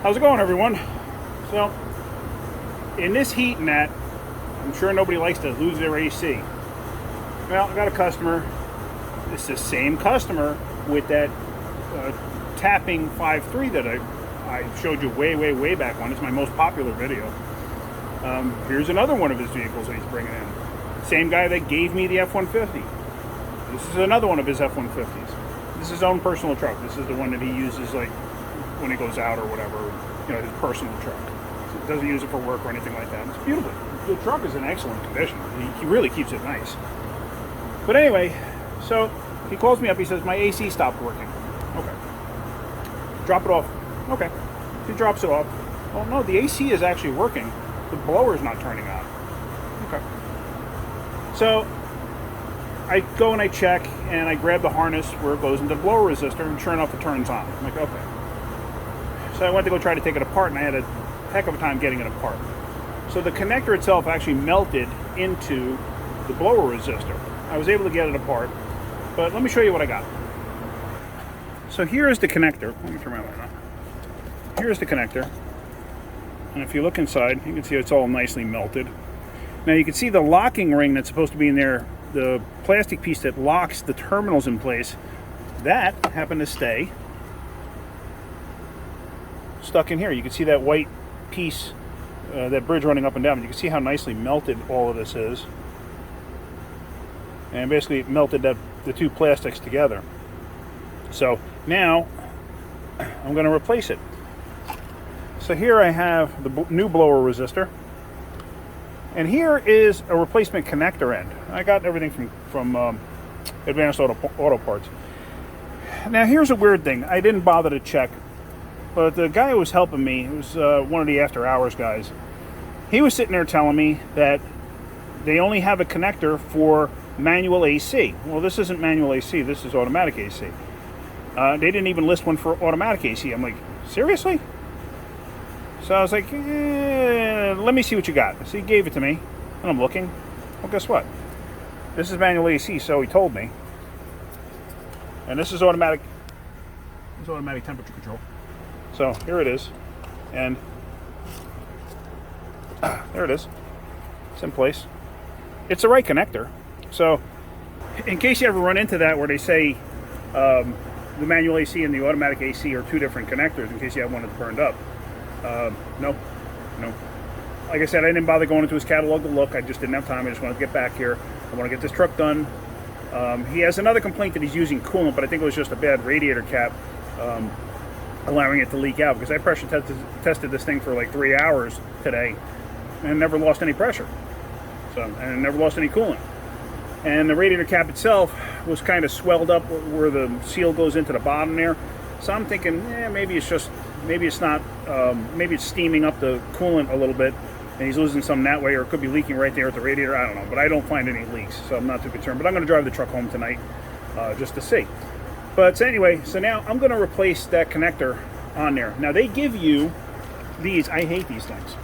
How's it going, everyone? So, in this heat and that, I'm sure nobody likes to lose their AC. Well, I got a customer. It's the same customer with that tapping 5.3 that I showed you way back when. It's my most popular video. Here's another one of his vehicles that he's bringing in. Same guy that gave me the F-150. This is another one of his F-150s. This is his own personal truck. This is the one that he uses like when he goes out or whatever, you know, his personal truck. He doesn't use it for work or anything like that. It's beautiful. The truck is in excellent condition. He really keeps it nice. But anyway, so he calls me up. He says, my AC stopped working. Okay. Drop it off. Okay. He drops it off. Well, no, the AC is actually working. The blower's not turning on. Okay. So I go and I check, and I grab the harness where it goes into the blower resistor, and sure enough, it turns on. I'm like, okay. So I went to go try to take it apart, and I had a heck of a time getting it apart. So the connector itself actually melted into the blower resistor. I was able to get it apart, but let me show you what I got. So here is the connector. Let me turn my light on. Here's the connector. And if you look inside, you can see it's all nicely melted. Now you can see the locking ring that's supposed to be in there, the plastic piece that locks the terminals in place, that happened to stay stuck in here. You can see that white piece, that bridge running up and down. You can see how nicely melted all of this is. And basically it melted the two plastics together. So now I'm going to replace it. So here I have the new blower resistor. And here is a replacement connector end. I got everything from Advanced Auto Parts. Now here's a weird thing. I didn't bother to check, but the guy who was helping me, who was one of the after hours guys, he was sitting there telling me that they only have a connector for manual AC. Well, this isn't manual AC, this is automatic AC. They didn't even list one for automatic AC. I'm like, seriously? So I was like, let me see what you got. So he gave it to me, and I'm looking. Well, guess what? This is manual AC, so he told me. And this is automatic. This is automatic temperature control. So here it is, and there it is. It's in place. It's the right connector. So in case you ever run into that where they say the manual AC and the automatic AC are two different connectors, in case you have one that's burned up. No. Like I said, I didn't bother going into his catalog to look. I just didn't have time. I just wanted to get back here. I want to get this truck done. He has another complaint that he's using coolant, but I think it was just a bad radiator cap allowing it to leak out, because I pressure tested this thing for like 3 hours today and never lost any pressure. And never lost any coolant. And the radiator cap itself was kind of swelled up where the seal goes into the bottom there. So I'm thinking, maybe it's steaming up the coolant a little bit, and he's losing some that way, or it could be leaking right there at the radiator. I don't know, but I don't find any leaks, so I'm not too concerned. But I'm going to drive the truck home tonight just to see. But anyway, so now I'm going to replace that connector on there. Now they give you these. I hate these things.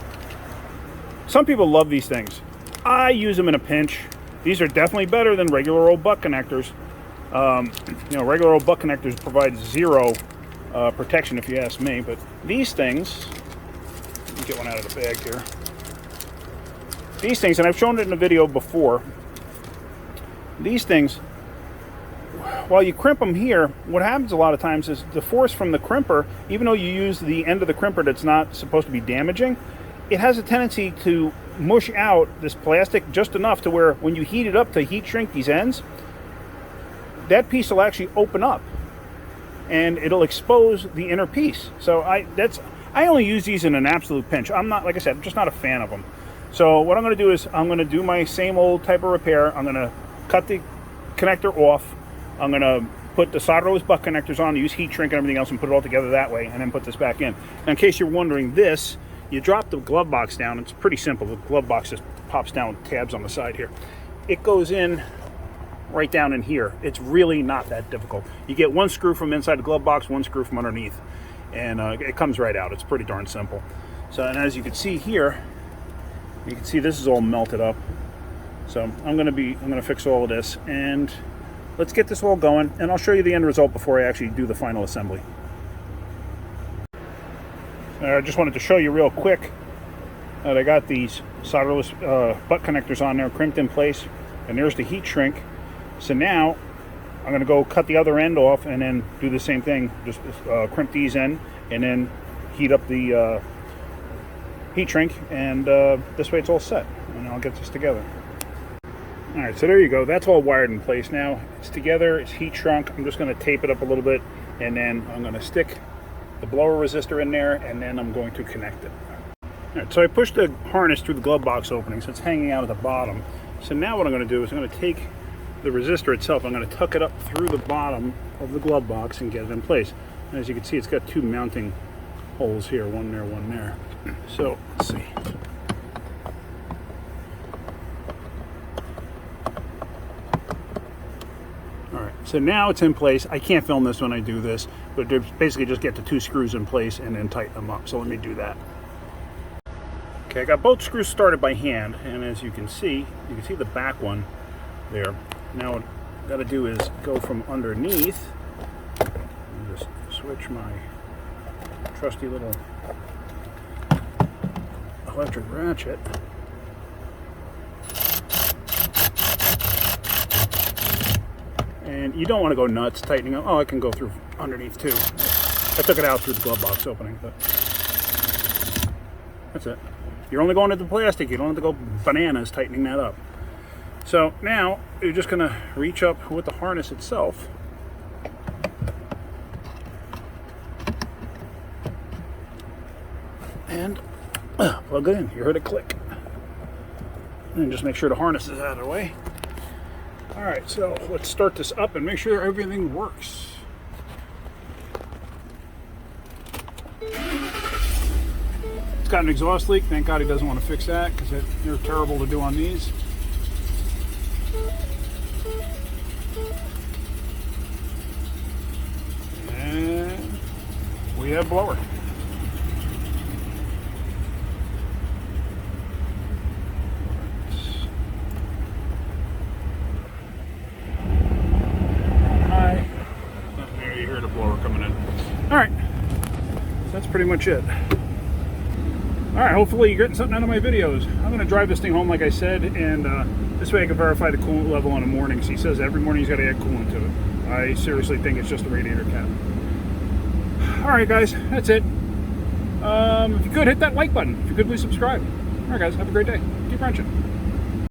Some people love these things. I use them in a pinch. These are definitely better than regular old butt connectors. Regular old butt connectors provide zero protection, if you ask me. But these things, let me get one out of the bag here. These things, and I've shown it in a video before. These things, while you crimp them here, what happens a lot of times is the force from the crimper, even though you use the end of the crimper that's not supposed to be damaging, it has a tendency to mush out this plastic just enough to where when you heat it up to heat shrink these ends, that piece will actually open up and it'll expose the inner piece. So I only use these in an absolute pinch. I'm not, like I said, I'm just not a fan of them. So what I'm going to do is I'm going to do my same old type of repair. I'm going to cut the connector off. I'm going to put the solderless butt connectors on, use heat shrink and everything else, and put it all together that way, and then put this back in. Now, in case you're wondering, this, you drop the glove box down. It's pretty simple. The glove box just pops down with tabs on the side here. It goes in right down in here. It's really not that difficult. You get one screw from inside the glove box, one screw from underneath, and it comes right out. It's pretty darn simple. So, and as you can see here, you can see this is all melted up. So I'm gonna fix all of this, and let's get this all going, and I'll show you the end result before I actually do the final assembly. I just wanted to show you real quick that I got these solderless butt connectors on there, crimped in place, and there's the heat shrink. So now I'm going to go cut the other end off and then do the same thing. Just crimp these in and then heat up the heat shrink, and this way it's all set. And I'll get this together. Alright, so there you go. That's all wired in place now. It's together, it's heat shrunk. I'm just going to tape it up a little bit, and then I'm going to stick the blower resistor in there, and then I'm going to connect it. Alright, so I pushed the harness through the glove box opening, so it's hanging out at the bottom. So now what I'm going to do is I'm going to take the resistor itself, I'm going to tuck it up through the bottom of the glove box and get it in place. And as you can see, it's got two mounting holes here, one there, one there. So let's see. Alright, so now it's in place. I can't film this when I do this, but basically just get the two screws in place and then tighten them up. So let me do that. Okay, I got both screws started by hand, and as you can see the back one there. Now what I've got to do is go from underneath and just switch my trusty little electric ratchet. And you don't want to go nuts tightening up. Oh, I can go through underneath too. I took it out through the glove box opening, but that's it. You're only going into the plastic. You don't have to go bananas tightening that up. So now you're just going to reach up with the harness itself and plug it in. You heard it click. And just make sure the harness is out of the way. Alright, so let's start this up and make sure everything works. It's got an exhaust leak. Thank God he doesn't want to fix that, because they're terrible to do on these. And we have blower. Hi. There you hear the blower coming in. Alright, so that's pretty much it. Alright, hopefully you're getting something out of my videos. I'm going to drive this thing home like I said, and this way I can verify the coolant level in the mornings. He says every morning he's got to add coolant to it. I seriously think it's just a radiator cap. Alright guys, that's it. If you could, hit that like button. If you could, please subscribe. Alright guys, have a great day. Keep wrenching.